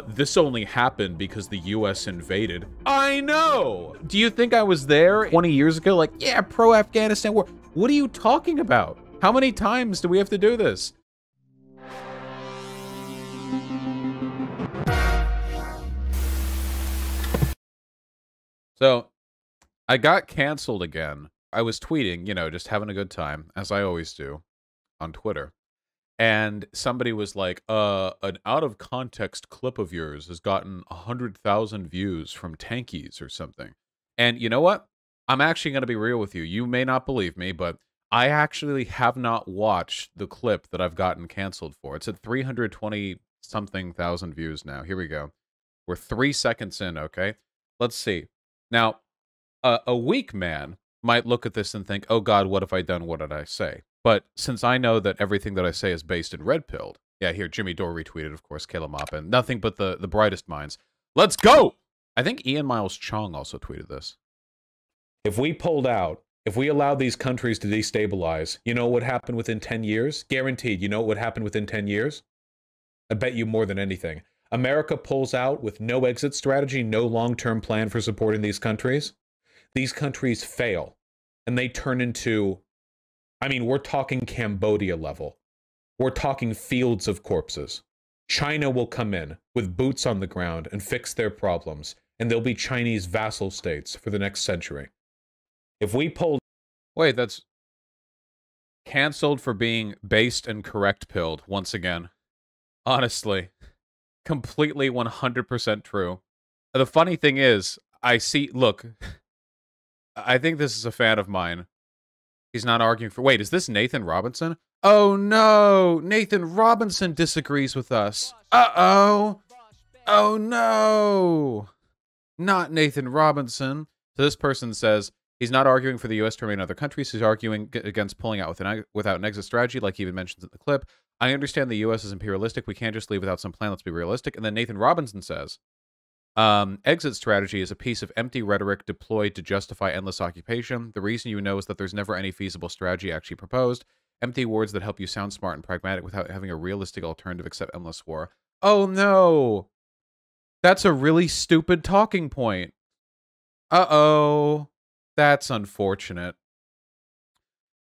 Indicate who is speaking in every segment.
Speaker 1: This only happened because the US invaded. I know! Do you think I was there 20 years ago? Like, yeah, pro-Afghanistan war. What are you talking about? How many times do we have to do this? So, I got canceled again. I was tweeting, you know, just having a good time, as I always do, on Twitter. And somebody was like, an out-of-context clip of yours has gotten 100,000 views from tankies or something. And you know what? I'm actually going to be real with you. You may not believe me, but I actually have not watched the clip that I've gotten canceled for. It's at 320-something thousand views now. Here we go. We're 3 seconds in, okay? Let's see. Now, a weak man might look at this and think, oh God, what have I done? What did I say? But since I know that everything that I say is based in red pilled, yeah, here, Jimmy Dore retweeted, of course, Kayla Maupin, nothing but the brightest minds. Let's go! I think Ian Miles Chong also tweeted this. If we pulled out, if we allowed these countries to destabilize, you know what would happen within 10 years? Guaranteed, you know what would happen within 10 years? I bet you more than anything. America pulls out with no exit strategy, no long-term plan for supporting these countries. These countries fail, and they turn into, I mean, we're talking Cambodia level. We're talking fields of corpses. China will come in with boots on the ground and fix their problems, and they'll be Chinese vassal states for the next century. If we pulled... Wait, that's canceled for being based and correct-pilled once again. Honestly. Completely 100% true. The funny thing is, I see... Look, I think this is a fan of mine. He's not arguing for... Wait, is this Nathan Robinson? Oh no! Nathan Robinson disagrees with us. Uh-oh! Oh no! Not Nathan Robinson. So this person says, he's not arguing for the U.S. to remain in other countries. He's arguing against pulling out without an exit strategy, like he even mentions in the clip. I understand the U.S. is imperialistic. We can't just leave without some plan. Let's be realistic. And then Nathan Robinson says, exit strategy is a piece of empty rhetoric deployed to justify endless occupation. The reason you know is that there's never any feasible strategy actually proposed. Empty words that help you sound smart and pragmatic without having a realistic alternative except endless war. Oh no! That's a really stupid talking point. Uh-oh. That's unfortunate.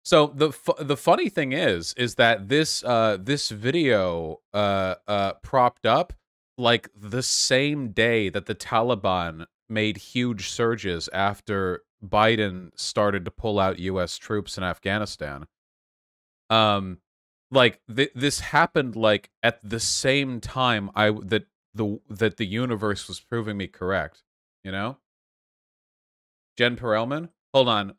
Speaker 1: So the funny thing is that this this video propped up like the same day that the Taliban made huge surges after Biden started to pull out US troops in Afghanistan. Like this happened like at the same time that the universe was proving me correct, you know? Jen Perelman? Hold on.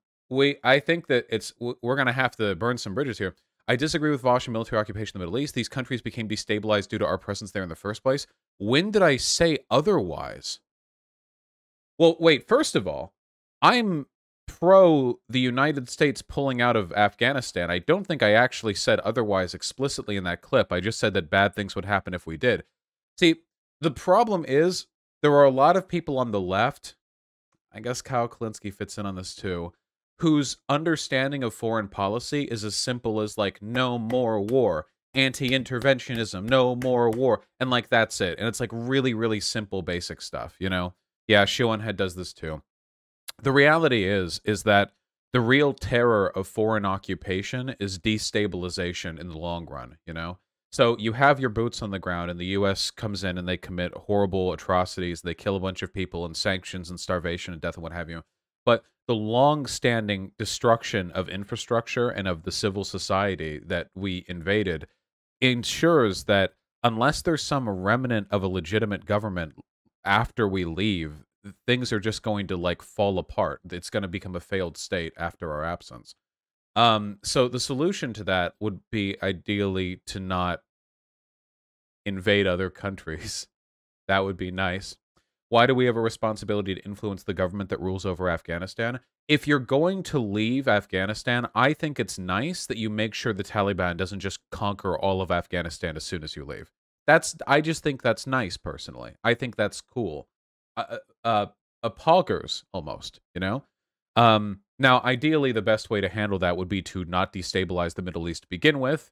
Speaker 1: I think that we're going to have to burn some bridges here. I disagree with Vaush and military occupation in the Middle East. These countries became destabilized due to our presence there in the first place. When did I say otherwise? Well, wait, first of all, I'm pro the United States pulling out of Afghanistan. I don't think I actually said otherwise explicitly in that clip. I just said that bad things would happen if we did. See, the problem is there are a lot of people on the left, I guess Kyle Klinsky fits in on this too, whose understanding of foreign policy is as simple as, like, no more war, anti-interventionism, no more war, and, like, that's it. And it's, like, really, really simple, basic stuff, you know? Yeah, Shionhead does this too. The reality is that the real terror of foreign occupation is destabilization in the long run, you know? So you have your boots on the ground, and the U.S. comes in and they commit horrible atrocities. They kill a bunch of people, and sanctions and starvation and death and what have you. But the long-standing destruction of infrastructure and of the civil society that we invaded ensures that unless there's some remnant of a legitimate government after we leave, things are just going to, like, fall apart. It's going to become a failed state after our absence. So the solution to that would be ideally to not invade other countries. That would be nice. Why do we have a responsibility to influence the government that rules over Afghanistan? If you're going to leave Afghanistan, I think it's nice that you make sure the Taliban doesn't just conquer all of Afghanistan as soon as you leave. I just think that's nice, personally. I think that's cool. A poggers, almost, you know? Now, ideally, the best way to handle that would be to not destabilize the Middle East to begin with.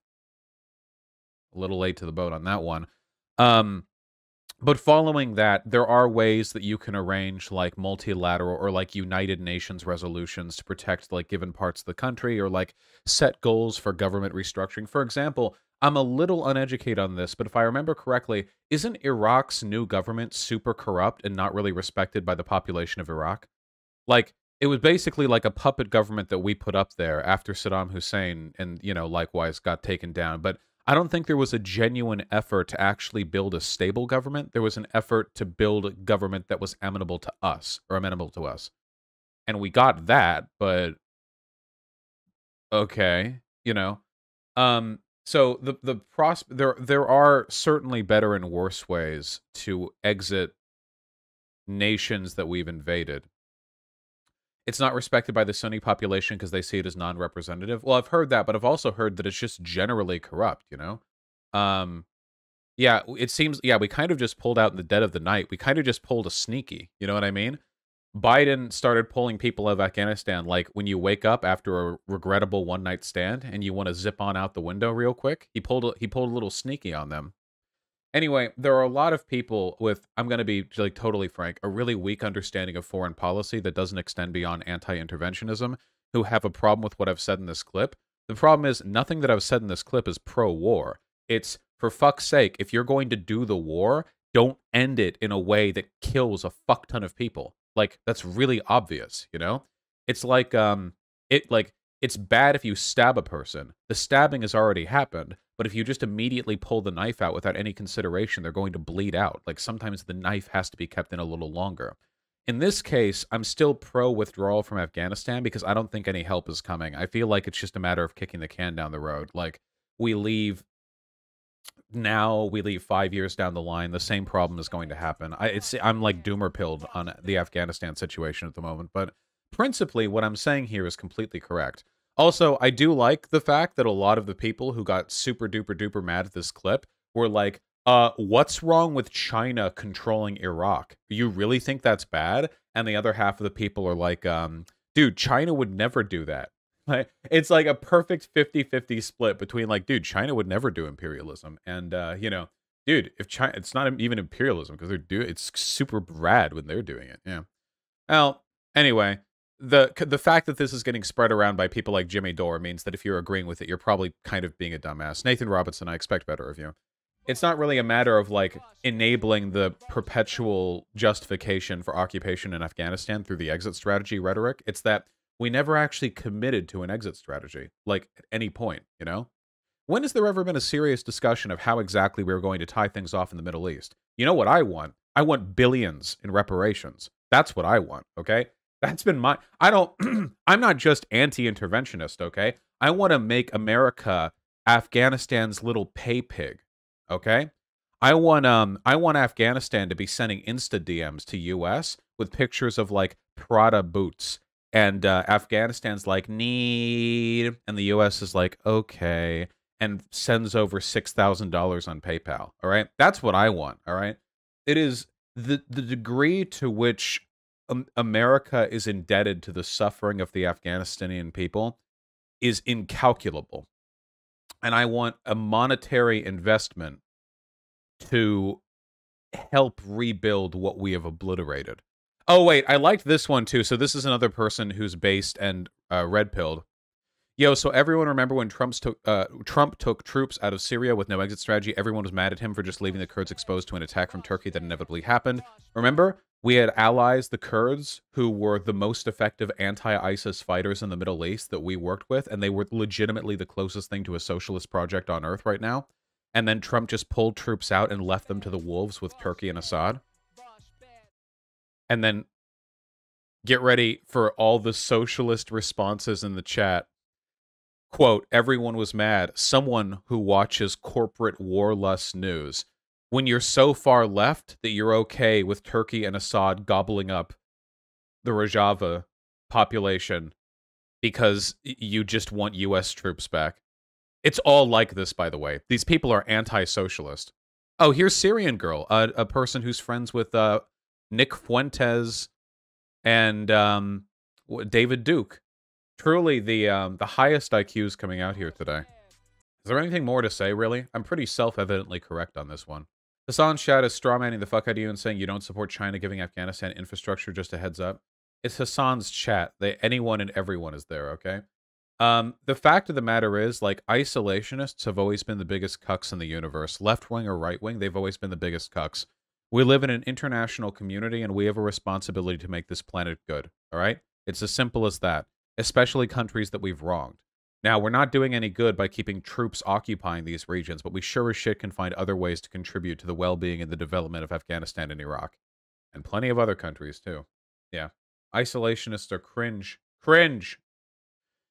Speaker 1: A little late to the boat on that one. But following that, there are ways that you can arrange like multilateral or like United Nations resolutions to protect like given parts of the country or like set goals for government restructuring. For example, I'm a little uneducated on this, but if I remember correctly, isn't Iraq's new government super corrupt and not really respected by the population of Iraq? Like, it was basically like a puppet government that we put up there after Saddam Hussein and, you know, likewise got taken down. But I don't think there was a genuine effort to actually build a stable government. There was an effort to build a government that was amenable to us or amenable to us. And we got that, but okay, you know. So there are certainly better and worse ways to exit nations that we've invaded. It's not respected by the Sunni population because they see it as non-representative. Well, I've heard that, but I've also heard that it's just generally corrupt, you know? Um, yeah, it seems, yeah, we kind of just pulled out in the dead of the night. We kind of just pulled a sneaky, you know what I mean? Biden started pulling people out of Afghanistan like when you wake up after a regrettable one-night stand and you want to zip on out the window real quick. He pulled a little sneaky on them. Anyway, there are a lot of people with, I'm going to be like totally frank, a really weak understanding of foreign policy that doesn't extend beyond anti-interventionism who have a problem with what I've said in this clip. The problem is nothing that I've said in this clip is pro-war. It's, for fuck's sake, if you're going to do the war, don't end it in a way that kills a fuck ton of people. Like, that's really obvious, you know? It's like, it's bad if you stab a person. The stabbing has already happened, but if you just immediately pull the knife out without any consideration, they're going to bleed out. Like, sometimes the knife has to be kept in a little longer. In this case, I'm still pro-withdrawal from Afghanistan because I don't think any help is coming. I feel like it's just a matter of kicking the can down the road. Like, we leave now, we leave 5 years down the line, the same problem is going to happen. I'm like doomer pilled on the Afghanistan situation at the moment, but principally what I'm saying here is completely correct. Also, I do like the fact that a lot of the people who got super duper duper mad at this clip were like, what's wrong with China controlling Iraq? You really think that's bad? And the other half of the people are like, dude, China would never do that. It's like a perfect 50-50 split between like, dude, China would never do imperialism. And, you know, dude, if China, it's not even imperialism because it's super rad when they're doing it. Yeah. Well, anyway, the fact that this is getting spread around by people like Jimmy Dore means that if you're agreeing with it, you're probably kind of being a dumbass. Nathan Robinson, I expect better of you. It's not really a matter of like enabling the perpetual justification for occupation in Afghanistan through the exit strategy rhetoric. It's that we never actually committed to an exit strategy, like at any point, you know? When has there ever been a serious discussion of how exactly we were going to tie things off in the Middle East? You know what I want? I want billions in reparations. That's what I want, okay? That's been my... I don't... I'm not just anti-interventionist, okay? I want to make America Afghanistan's little pay pig, okay? I want Afghanistan to be sending Insta DMs to US with pictures of, like, Prada boots. And Afghanistan's like, need... And the US is like, okay... and sends over $6,000 on PayPal, all right? That's what I want, all right? It is the degree to which America is indebted to the suffering of the Afghanistani people is incalculable. And I want a monetary investment to help rebuild what we have obliterated. Oh, wait, I liked this one, too. So this is another person who's based and red-pilled. Yo, so everyone remember when Trump took troops out of Syria with no exit strategy? Everyone was mad at him for just leaving the Kurds exposed to an attack from Turkey that inevitably happened. Remember? We had allies, the Kurds, who were the most effective anti-ISIS fighters in the Middle East that we worked with, and they were legitimately the closest thing to a socialist project on Earth right now. And then Trump just pulled troops out and left them to the wolves with Turkey and Assad. And then get ready for all the socialist responses in the chat. Quote, everyone was mad. Someone who watches corporate warlust news. When you're so far left that you're okay with Turkey and Assad gobbling up the Rojava population because you just want U.S. troops back. It's all like this, by the way. These people are anti-socialist. Oh, here's Syrian Girl, a person who's friends with Nick Fuentes and David Duke. Truly the highest IQs coming out here today. Is there anything more to say, really? I'm pretty self-evidently correct on this one. Hassan Shad is strawmanning the fuck out of you and saying you don't support China giving Afghanistan infrastructure, just a heads up. It's Hassan's chat. Anyone and everyone is there, okay? The fact of the matter is, like, isolationists have always been the biggest cucks in the universe. Left wing or right wing, they've always been the biggest cucks. We live in an international community and we have a responsibility to make this planet good, all right? It's as simple as that, especially countries that we've wronged. Now, we're not doing any good by keeping troops occupying these regions, but we sure as shit can find other ways to contribute to the well-being and the development of Afghanistan and Iraq. And plenty of other countries, too. Yeah. Isolationists are cringe. Cringe!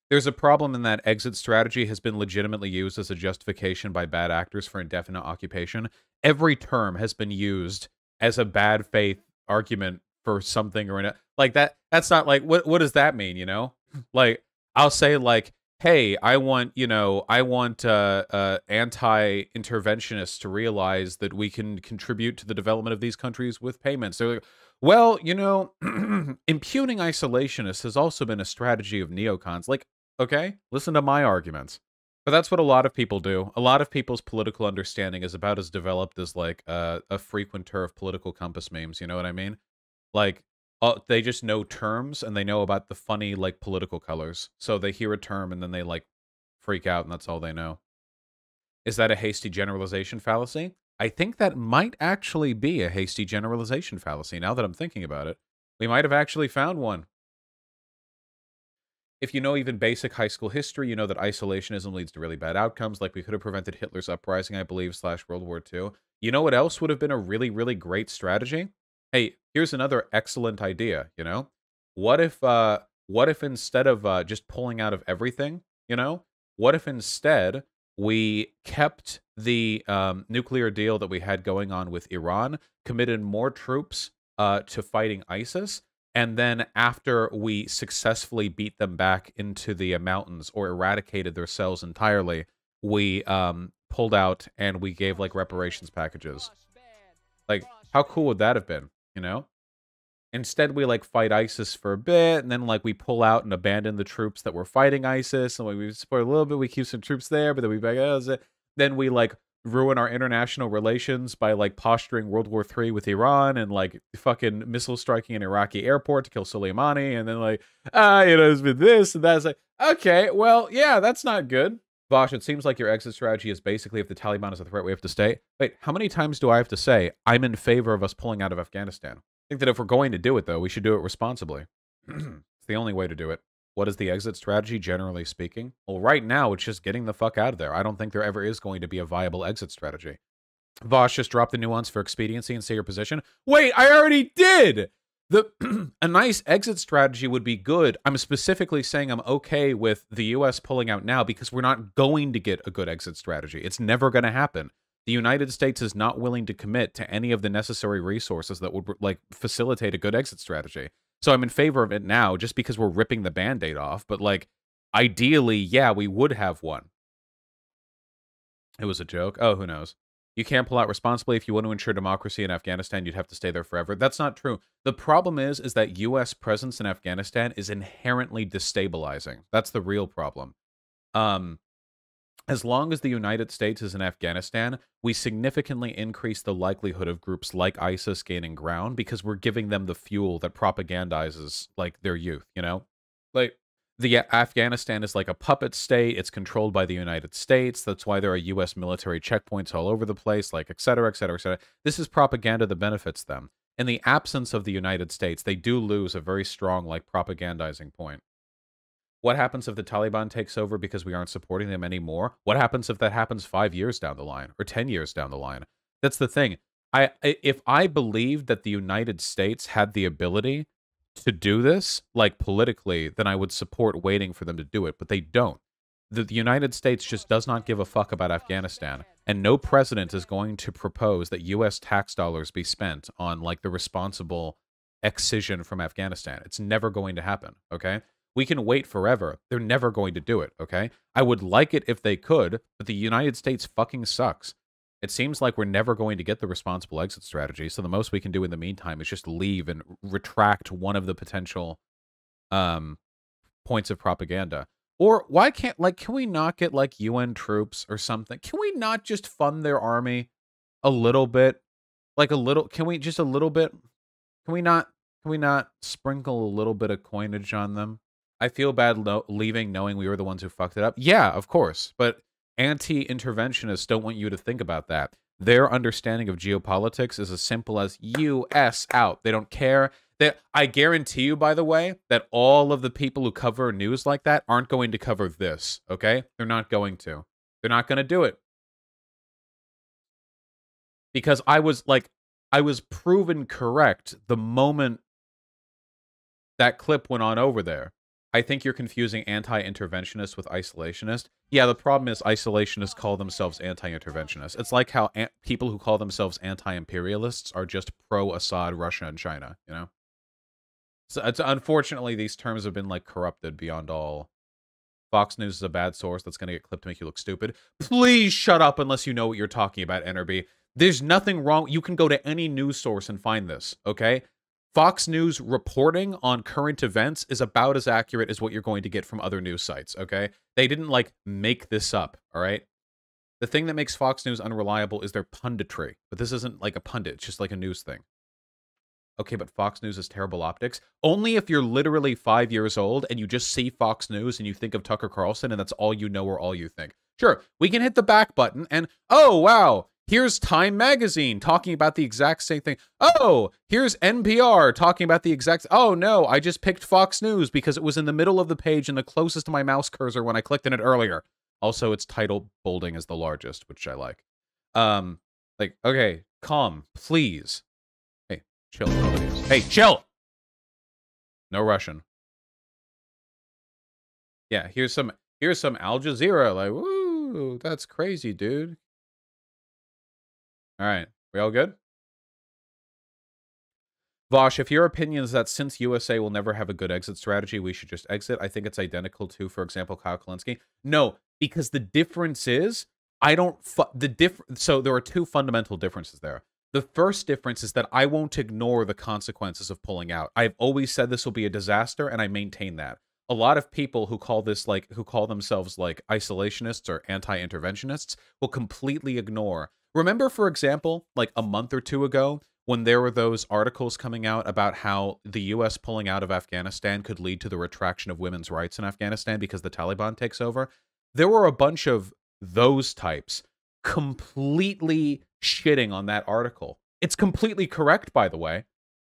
Speaker 1: There's a problem in that exit strategy has been legitimately used as a justification by bad actors for indefinite occupation. Every term has been used as a bad faith argument for something or like that. That's not like, what does that mean, you know? Like, I'll say like, hey, I want anti-interventionists to realize that we can contribute to the development of these countries with payments. They're like, well, you know, impugning isolationists has also been a strategy of neocons. Like, okay, listen to my arguments. But that's what a lot of people do. A lot of people's political understanding is about as developed as, like, a frequenter of political compass memes, you know what I mean? Like, they just know terms, and they know about the funny, like, political colors. So they hear a term, and then they, like, freak out, and that's all they know. Is that a hasty generalization fallacy? I think that might actually be a hasty generalization fallacy, now that I'm thinking about it. We might have actually found one. If you know even basic high school history, you know that isolationism leads to really bad outcomes, like we could have prevented Hitler's uprising, I believe, / World War II. You know what else would have been a really, really great strategy? Hey, here's another excellent idea, you know? What if instead of just pulling out of everything, you know? What if instead we kept the nuclear deal that we had going on with Iran, committed more troops to fighting ISIS, and then after we successfully beat them back into the mountains or eradicated their cells entirely, we pulled out and we gave, like, reparations packages. Like, how cool would that have been, you know? Instead, we, like, fight ISIS for a bit, and then, like, we pull out and abandon the troops that were fighting ISIS, and like, we support a little bit, we keep some troops there, but then we back out. Then we, like, ruin our international relations by, like, posturing World War III with Iran and, like, fucking missile striking an Iraqi airport to kill Soleimani, and then, like, you know, it's been this and that. It's like, okay, well, yeah, that's not good. Vaush, it seems like your exit strategy is basically if the Taliban is a threat, we have to stay. Wait, how many times do I have to say I'm in favor of us pulling out of Afghanistan? I think that if we're going to do it, though, we should do it responsibly. It's the only way to do it. What is the exit strategy, generally speaking? Well, right now, it's just getting the fuck out of there. I don't think there ever is going to be a viable exit strategy. Vaush, just drop the nuance for expediency and say your position. Wait, I already did! A nice exit strategy would be good. I'm specifically saying I'm okay with the U.S. pulling out now because we're not going to get a good exit strategy. It's never going to happen. The United States is not willing to commit to any of the necessary resources that would, like, facilitate a good exit strategy. So I'm in favor of it now just because we're ripping the Band-Aid off. But, like, ideally, yeah, we would have one. It was a joke. Oh, who knows? You can't pull out responsibly. If you want to ensure democracy in Afghanistan, you'd have to stay there forever. That's not true. The problem is that U.S. presence in Afghanistan is inherently destabilizing. That's the real problem. As long as the United States is in Afghanistan, we significantly increase the likelihood of groups like ISIS gaining ground because we're giving them the fuel that propagandizes, like, their youth, you know? Like, Afghanistan is like a puppet state. It's controlled by the United States. That's why there are U.S. military checkpoints all over the place, like, et cetera, et cetera, et cetera. This is propaganda that benefits them. In the absence of the United States, they do lose a very strong, like, propagandizing point. What happens if the Taliban takes over because we aren't supporting them anymore? What happens if that happens 5 years down the line or 10 years down the line? That's the thing. If I believed that the United States had the ability to do this, like, politically, then I would support waiting for them to do it, but they don't. The United States just does not give a fuck about Afghanistan, and no president is going to propose that U.S. tax dollars be spent on, like, the responsible excision from Afghanistan. It's never going to happen, okay? We can wait forever. They're never going to do it, okay? I would like it if they could, but the United States fucking sucks. It seems like we're never going to get the responsible exit strategy, so the most we can do in the meantime is just leave and retract one of the potential points of propaganda. Or why can't, like, can we not get, like, UN troops or something? Can we not just fund their army a little bit? Like a little, can we just a little bit, can we not sprinkle a little bit of coinage on them? I feel bad leaving knowing we were the ones who fucked it up. Yeah, of course. But anti-interventionists don't want you to think about that. Their understanding of geopolitics is as simple as US out. They don't care. I guarantee you, by the way, that all of the people who cover news like that aren't going to cover this, okay? They're not going to. They're not going to do it. Because I was proven correct the moment that clip went on over there. I think you're confusing anti-interventionist with isolationist. Yeah, the problem is isolationists call themselves anti-interventionists. It's like how people who call themselves anti-imperialists are just pro-Assad, Russia, and China, you know? So unfortunately, these terms have been, like, corrupted beyond all. Fox News is a bad source that's going to get clipped to make you look stupid. Please shut up unless you know what you're talking about, NRB. There's nothing wrong. You can go to any news source and find this, okay? Fox News reporting on current events is about as accurate as what you're going to get from other news sites, okay? They didn't, like, make this up, all right? The thing that makes Fox News unreliable is their punditry. But this isn't like a pundit. It's just like a news thing. Okay, but Fox News has terrible optics. Only if you're literally 5 years old and you just see Fox News and you think of Tucker Carlson and that's all you know or all you think. Sure, we can hit the back button and, oh, wow, here's Time Magazine talking about the exact same thing. Oh, here's NPR talking about the exact... Oh, no, I just picked Fox News because it was in the middle of the page and the closest to my mouse cursor when I clicked on it earlier. Also, its title bolding is the largest, which I like. Like, okay, calm, please. Chill. Hey, chill! No Russian. Yeah, here's some Al Jazeera. Like, woo, that's crazy, dude. All right, we all good? Vaush, if your opinion is that since USA will never have a good exit strategy, we should just exit, I think it's identical to, for example, Kyle Kalinske. No, because the difference is, so there are two fundamental differences there. The first difference is that I won't ignore the consequences of pulling out. I've always said this will be a disaster, and I maintain that. A lot of people who call themselves like isolationists or anti-interventionists will completely ignore. Remember, for example, like a month or two ago, when there were those articles coming out about how the U.S. pulling out of Afghanistan could lead to the retraction of women's rights in Afghanistan because the Taliban takes over, there were a bunch of those types completely shitting on that article. It's completely correct, by the way.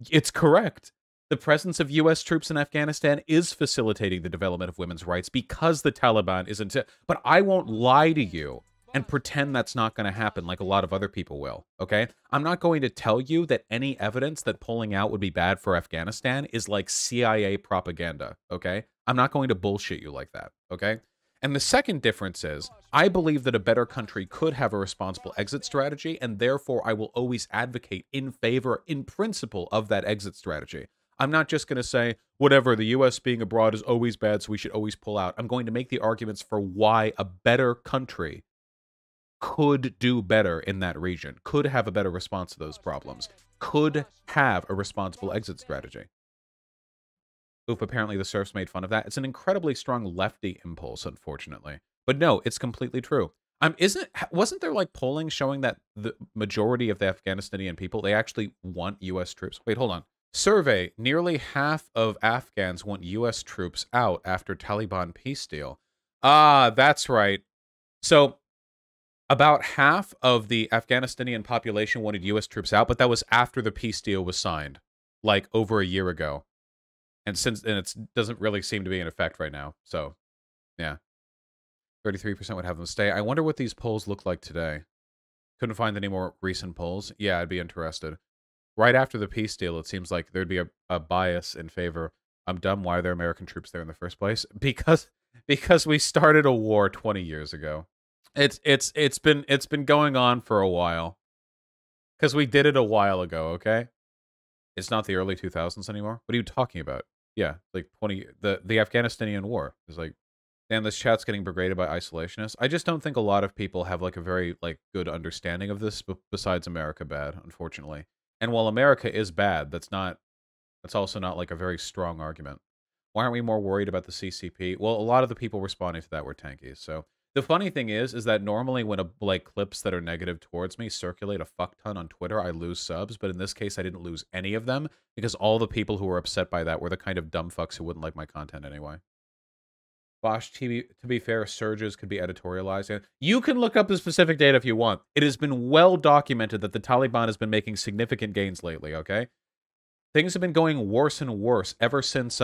Speaker 1: It's correct. The presence of U.S. troops in Afghanistan is facilitating the development of women's rights because the Taliban isn't. But I won't lie to you and pretend that's not going to happen like a lot of other people will, okay? I'm not going to tell you that any evidence that pulling out would be bad for Afghanistan is like CIA propaganda, okay? I'm not going to bullshit you like that, okay? And the second difference is, I believe that a better country could have a responsible exit strategy, and therefore I will always advocate in favor, in principle, of that exit strategy. I'm not just going to say, whatever, the U.S. being abroad is always bad, so we should always pull out. I'm going to make the arguments for why a better country could do better in that region, could have a better response to those problems, could have a responsible exit strategy. Oof, apparently the serfs made fun of that. It's an incredibly strong lefty impulse, unfortunately. But no, it's completely true. Wasn't there like polling showing that the majority of the Afghanistani people, they actually want U.S. troops? Wait, hold on. Survey, nearly half of Afghans want U.S. troops out after Taliban peace deal. Ah, that's right. So about half of the Afghanistani population wanted U.S. troops out, but that was after the peace deal was signed, like over a year ago. And it doesn't really seem to be in effect right now. So, yeah. 33% would have them stay. I wonder what these polls look like today. Couldn't find any more recent polls. Yeah, I'd be interested. Right after the peace deal, it seems like there'd be a bias in favor. I'm dumb. Why are there American troops there in the first place? Because we started a war 20 years ago. It's been going on for a while. Because we did it a while ago, okay? It's not the early 2000s anymore. What are you talking about? Yeah, like the Afghanistani war is like, damn, this chat's getting degraded by isolationists. I just don't think a lot of people have like a very like good understanding of this besides America Bad, unfortunately. And while America is bad, that's also not like a very strong argument. Why aren't we more worried about the CCP? Well, a lot of the people responding to that were tankies. So The funny thing is that normally when like clips that are negative towards me circulate a fuck ton on Twitter, I lose subs. But in this case, I didn't lose any of them because all the people who were upset by that were the kind of dumb fucks who wouldn't like my content anyway. Vaush, to be fair, surges could be editorialized. Yeah. You can look up the specific data if you want. It has been well documented that the Taliban has been making significant gains lately, okay? Things have been going worse and worse ever since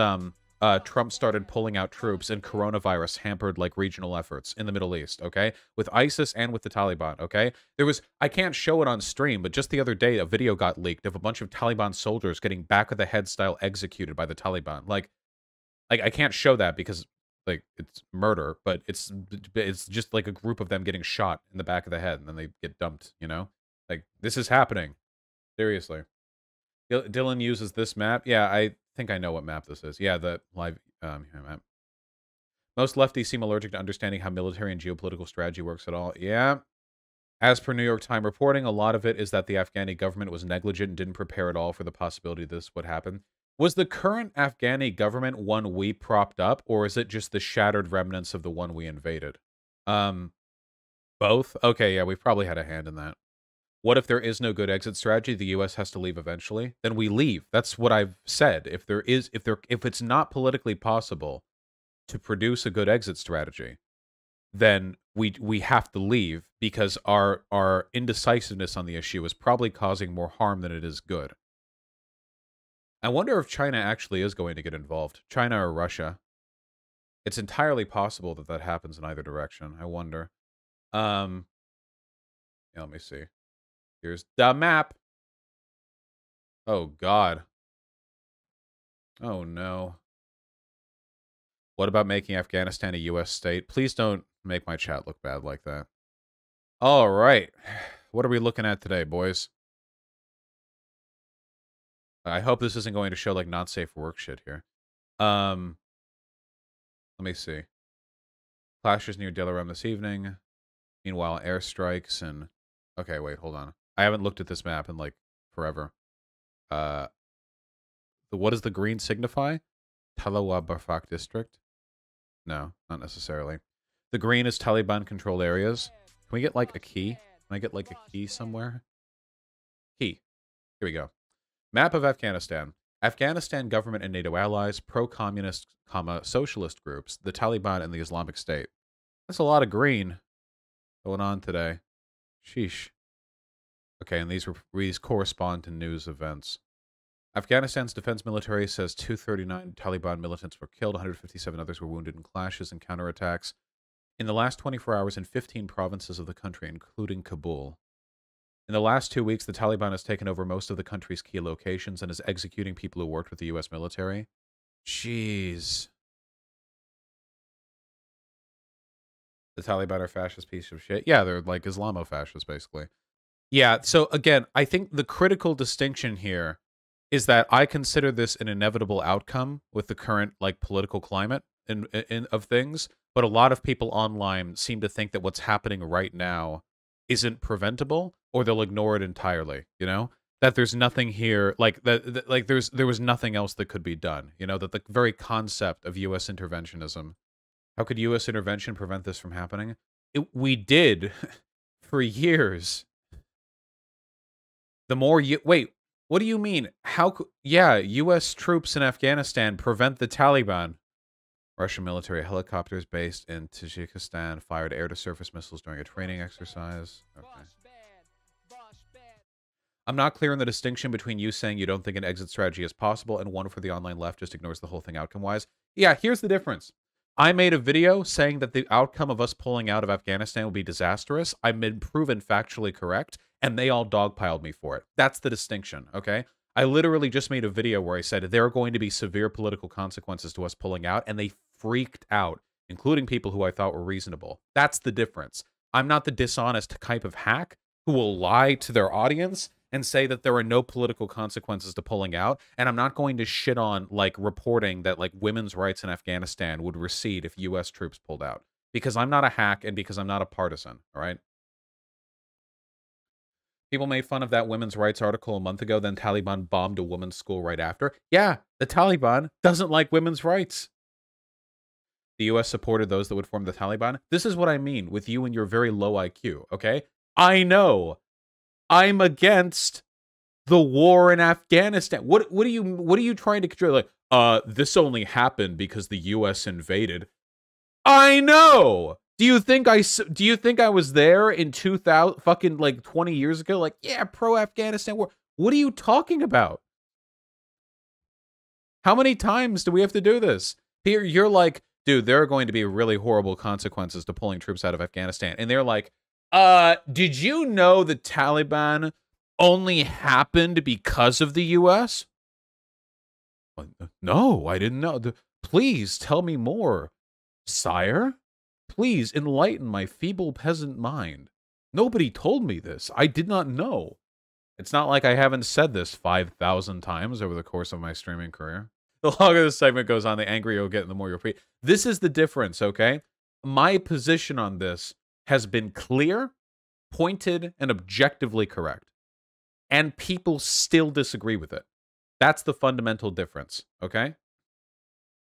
Speaker 1: Trump started pulling out troops and coronavirus hampered like regional efforts in the Middle East, okay? With ISIS and with the Taliban, okay? I can't show it on stream, but just the other day a video got leaked of a bunch of Taliban soldiers getting back of the head style executed by the Taliban. Like I can't show that because like it's murder, but it's just like a group of them getting shot in the back of the head and then they get dumped, you know? Like this is happening. Seriously. Dylan uses this map. Yeah, I think I know what map this is. Yeah, the live here, map. Most lefties seem allergic to understanding how military and geopolitical strategy works at all. Yeah. As per New York Times reporting, a lot of it is that the Afghani government was negligent and didn't prepare at all for the possibility this would happen. Was the current Afghani government one we propped up, or is it just the shattered remnants of the one we invaded? Both? Okay, yeah, we've probably had a hand in that. What if there is no good exit strategy? The U.S. has to leave eventually. Then we leave. That's what I've said. If it's not politically possible to produce a good exit strategy, then we have to leave because our indecisiveness on the issue is probably causing more harm than it is good. I wonder if China actually is going to get involved. China or Russia. It's entirely possible that that happens in either direction. I wonder. Yeah, let me see. Here's the map. Oh, God. Oh, no. What about making Afghanistan a U.S. state? Please don't make my chat look bad like that. All right. What are we looking at today, boys? I hope this isn't going to show, like, not safe for work shit here. Let me see. Clashes near Delaram this evening. Meanwhile, airstrikes and... Okay, wait, hold on. I haven't looked at this map in, like, forever. What does the green signify? Talawa Barfak district? No, not necessarily. The green is Taliban-controlled areas. Can we get, like, a key? Can I get, like, a key somewhere? Key. Here we go. Map of Afghanistan. Afghanistan government and NATO allies, pro-communist, socialist groups, the Taliban, and the Islamic State. That's a lot of green going on today. Sheesh. Okay, and these correspond to news events. Afghanistan's defense military says 239 Taliban militants were killed, 157 others were wounded in clashes and counterattacks in the last 24 hours in 15 provinces of the country, including Kabul. In the last 2 weeks, the Taliban has taken over most of the country's key locations and is executing people who worked with the U.S. military. Jeez. The Taliban are fascist piece of shit. Yeah, they're like Islamo-fascists, basically. Yeah, so again, I think the critical distinction here is that I consider this an inevitable outcome with the current like political climate of things, but a lot of people online seem to think that what's happening right now isn't preventable, or they'll ignore it entirely. You know, that there's nothing here like like there was nothing else that could be done. You know, that the very concept of U.S. interventionism, how could U.S. intervention prevent this from happening? We did for years. The more you wait. What do you mean? Yeah, U.S. troops in Afghanistan prevent the Taliban. Russian military helicopters based in Tajikistan fired air-to-surface missiles during a training exercise. Okay. I'm not clear on the distinction between you saying you don't think an exit strategy is possible and one for the online left just ignores the whole thing outcome-wise. Yeah, here's the difference. I made a video saying that the outcome of us pulling out of Afghanistan would be disastrous. I've been proven factually correct, and they all dogpiled me for it. That's the distinction, okay? I literally just made a video where I said there are going to be severe political consequences to us pulling out, and they freaked out, including people who I thought were reasonable. That's the difference. I'm not the dishonest type of hack who will lie to their audience and say that there are no political consequences to pulling out, and I'm not going to shit on, like, reporting that, like, women's rights in Afghanistan would recede if U.S. troops pulled out. Because I'm not a hack and because I'm not a partisan, all right? People made fun of that women's rights article a month ago, then Taliban bombed a women's school right after. Yeah, the Taliban doesn't like women's rights. The U.S. supported those that would form the Taliban. This is what I mean with you and your very low IQ, okay? I know. I'm against the war in Afghanistan. What are you trying to control? Like, this only happened because the U.S. invaded. I know. Do you think I was there in 2000 fucking like 20 years ago? Like, yeah, pro-Afghanistan war. What are you talking about? How many times do we have to do this? Here, you're like, dude, there are going to be really horrible consequences to pulling troops out of Afghanistan. And they're like, did you know the Taliban only happened because of the U.S.? No, I didn't know. Please tell me more, sire. Please enlighten my feeble peasant mind. Nobody told me this. I did not know. It's not like I haven't said this 5,000 times over the course of my streaming career. The longer this segment goes on, the angrier you'll get and the more you'll repeat. This is the difference, okay? My position on this has been clear, pointed, and objectively correct. And people still disagree with it. That's the fundamental difference, okay?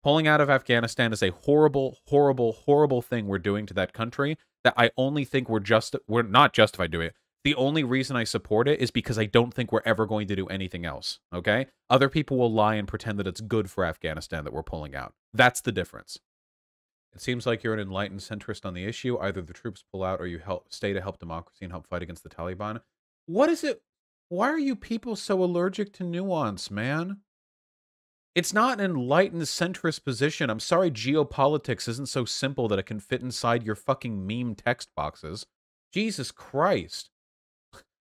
Speaker 1: Pulling out of Afghanistan is a horrible, horrible, horrible thing we're doing to that country that I only think we're not justified doing it. The only reason I support it is because I don't think we're ever going to do anything else, okay? Other people will lie and pretend that it's good for Afghanistan that we're pulling out. That's the difference. It seems like you're an enlightened centrist on the issue. Either the troops pull out or you stay to help democracy and help fight against the Taliban. What is it? Why are you people so allergic to nuance, man? It's not an enlightened centrist position. I'm sorry geopolitics isn't so simple that it can fit inside your fucking meme text boxes. Jesus Christ.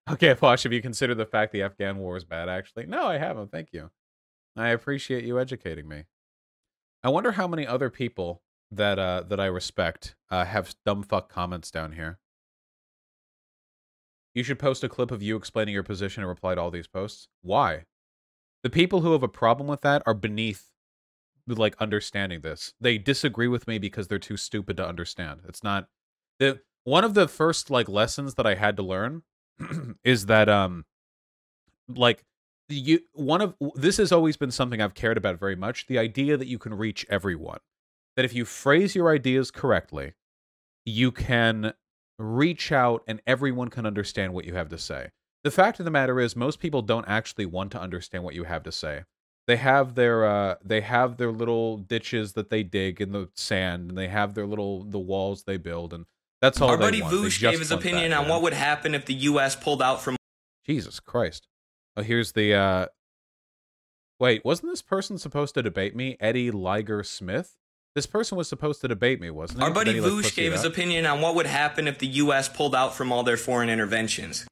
Speaker 1: Okay, Vaush, have you considered the fact the Afghan war is bad, actually? No, I haven't. Thank you. I appreciate you educating me. I wonder how many other people that I respect have dumb fuck comments down here. You should post a clip of you explaining your position and reply to all these posts. Why? The people who have a problem with that are beneath, like, understanding this. They disagree with me because they're too stupid to understand. It's not... One of the first, like, lessons that I had to learn is that, like, this has always been something I've cared about very much, the idea that you can reach everyone. That if you phrase your ideas correctly, you can reach out and everyone can understand what you have to say. The fact of the matter is, most people don't actually want to understand what you have to say. They have their little ditches that they dig in the sand, and they have the walls they build, and that's all they want.
Speaker 2: Our buddy Vaush gave his opinion on what would happen if the U.S. pulled out from...
Speaker 1: Jesus Christ. Oh, here's the, Wait, wasn't this person supposed to debate me? Eddie Liger Smith? This person was supposed to debate me, wasn't he?
Speaker 2: Our buddy Vaush gave his opinion on what would happen if the U.S. pulled out from all their foreign interventions.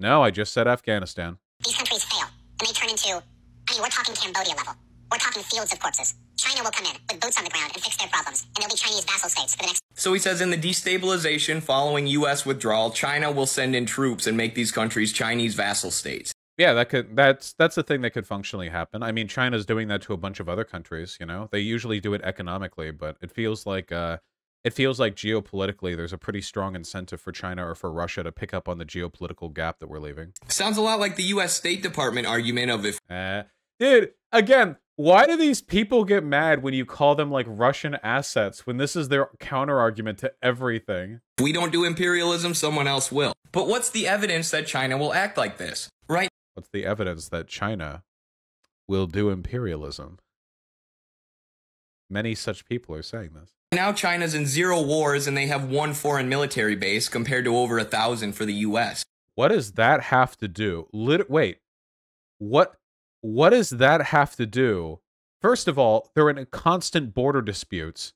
Speaker 1: No, I just said Afghanistan.
Speaker 3: These countries fail, and they turn into... I mean, we're talking Cambodia level. We're talking fields of corpses. China will come in with boots on the ground and fix their problems, and they'll be Chinese vassal states for the next...
Speaker 2: So he says in the destabilization following U.S. withdrawal, China will send in troops and make these countries Chinese vassal states.
Speaker 1: Yeah, that's the thing that could functionally happen. I mean, China's doing that to a bunch of other countries, you know? They usually do it economically, but it feels like geopolitically there's a pretty strong incentive for China or for Russia to pick up on the geopolitical gap that we're leaving.
Speaker 2: Sounds a lot like the U.S. State Department argument of if...
Speaker 1: Dude, again, why do these people get mad when you call them, like, Russian assets when this is their counter-argument to everything?
Speaker 2: If we don't do imperialism, someone else will. But what's the evidence that China will act like this, right?
Speaker 1: What's the evidence that China will do imperialism? Many such people are saying this.
Speaker 2: Now China's in 0 wars and they have 1 foreign military base compared to over 1,000 for the U.S.
Speaker 1: What does that have to do? Wait, what does that have to do? First of all, they're in constant border disputes.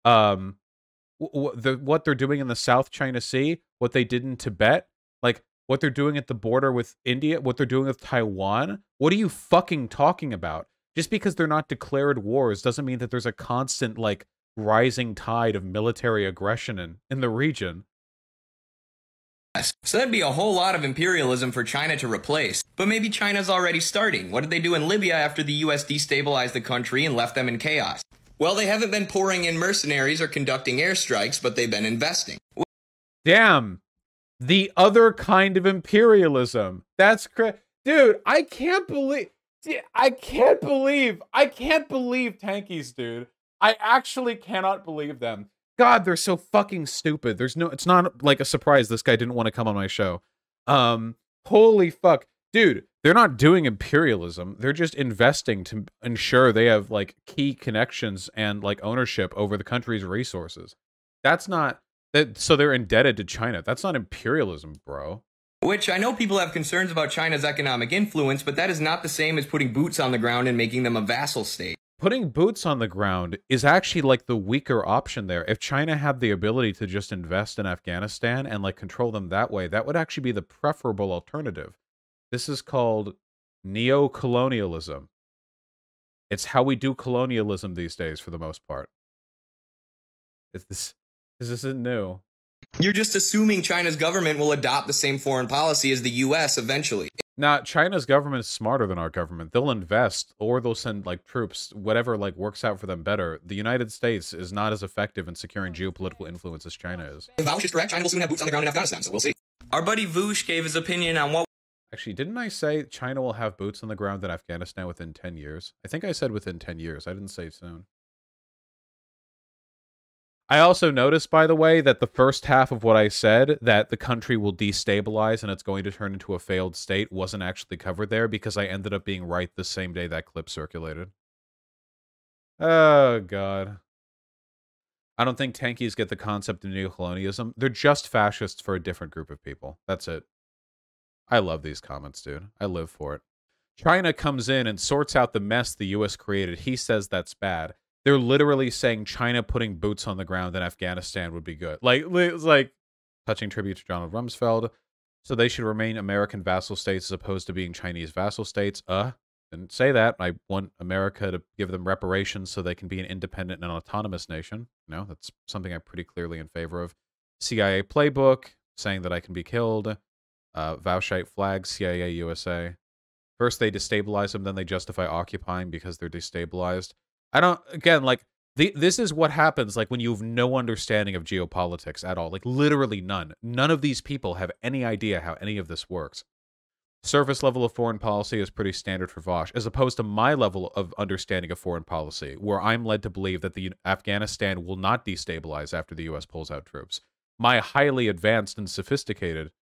Speaker 1: What they're doing in the South China Sea, what they did in Tibet, like what they're doing at the border with India, what they're doing with Taiwan. What are you fucking talking about? Just because they're not declared wars doesn't mean that there's a constant, like, rising tide of military aggression in the region.
Speaker 2: So that'd be a whole lot of imperialism for China to replace. But maybe China's already starting. What did they do in Libya after the U.S. destabilized the country and left them in chaos? Well, they haven't been pouring in mercenaries or conducting airstrikes, but they've been investing.
Speaker 1: Damn. The other kind of imperialism. That's dude, I can't believe Tankies, dude. I actually cannot believe them. God, they're so fucking stupid. It's not like a surprise this guy didn't want to come on my show. Holy fuck. Dude, they're not doing imperialism. They're just investing to ensure they have like key connections and like ownership over the country's resources. That's not that. So they're indebted to China. That's not imperialism, bro.
Speaker 2: Which I know people have concerns about China's economic influence, but that is not the same as putting boots on the ground and making them a vassal state.
Speaker 1: Putting boots on the ground is actually like the weaker option there. If China had the ability to just invest in Afghanistan and like control them that way, that would actually be the preferable alternative. This is called neo-colonialism. It's how we do colonialism these days for the most part. This isn't new.
Speaker 2: You're just assuming China's government will adopt the same foreign policy as the US eventually.
Speaker 1: Now, China's government is smarter than our government. They'll invest or they'll send like troops, whatever like works out for them better. The United States is not as effective in securing geopolitical influence as China is.
Speaker 2: If Vaush is correct, China will soon have boots on the ground in Afghanistan, so we'll see. Our buddy Vaush gave his opinion on what...
Speaker 1: Actually, didn't I say China will have boots on the ground in Afghanistan within 10 years? I think I said within 10 years. I didn't say soon. I also noticed, by the way, that the first half of what I said, that the country will destabilize and it's going to turn into a failed state, wasn't actually covered there because I ended up being right the same day that clip circulated. Oh, God. I don't think tankies get the concept of neocolonialism. They're just fascists for a different group of people. That's it. I love these comments, dude. I live for it. China comes in and sorts out the mess the U.S. created. He says that's bad. They're literally saying China putting boots on the ground in Afghanistan would be good. Like, it's like touching tribute to Donald Rumsfeld. So they should remain American vassal states as opposed to being Chinese vassal states. Didn't say that. I want America to give them reparations so they can be an independent and autonomous nation. No, that's something I'm pretty clearly in favor of. CIA playbook, saying that I can be killed. Vaushite flags, CIA, USA. First they destabilize them, then they justify occupying because they're destabilized. This is what happens like when you have no understanding of geopolitics at all. Like literally none. None of these people have any idea how any of this works. Surface level of foreign policy is pretty standard for Vaush, as opposed to my level of understanding of foreign policy, where I'm led to believe that the Afghanistan will not destabilize after the U.S. pulls out troops. My highly advanced and sophisticated.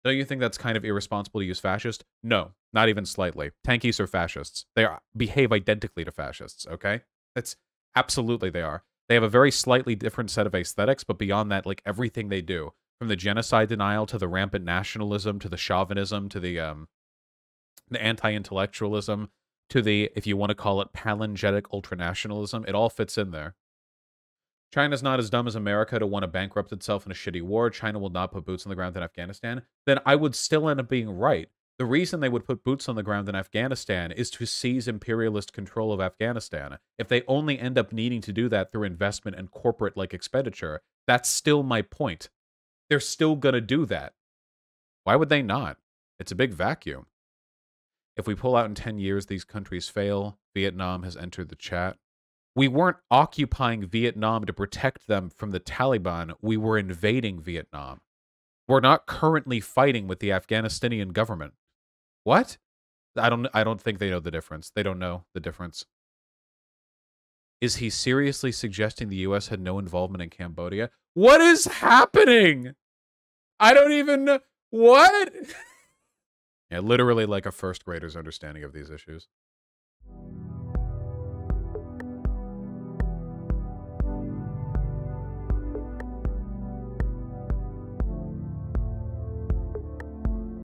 Speaker 1: Don't you think that's kind of irresponsible to use fascist? No, not even slightly. Tankies are fascists. Behave identically to fascists, okay? That's absolutely they are. They have a very slightly different set of aesthetics, but beyond that, like everything they do, from the genocide denial to the rampant nationalism to the chauvinism to the anti-intellectualism to the, if you want to call it, palingetic ultranationalism, it all fits in there. China's not as dumb as America to want to bankrupt itself in a shitty war. China will not put boots on the ground in Afghanistan. Then I would still end up being right. The reason they would put boots on the ground in Afghanistan is to seize imperialist control of Afghanistan. If they only end up needing to do that through investment and corporate-like expenditure, that's still my point. They're still going to do that. Why would they not? It's a big vacuum. If we pull out in 10 years, these countries fail. Vietnam has entered the chat. We weren't occupying Vietnam to protect them from the Taliban. We were invading Vietnam. We're not currently fighting with the Afghanistani government. What? I don't think they know the difference. They don't know the difference. Is he seriously suggesting the U.S. had no involvement in Cambodia? What is happening? I don't even know. What? Yeah, literally like a first grader's understanding of these issues.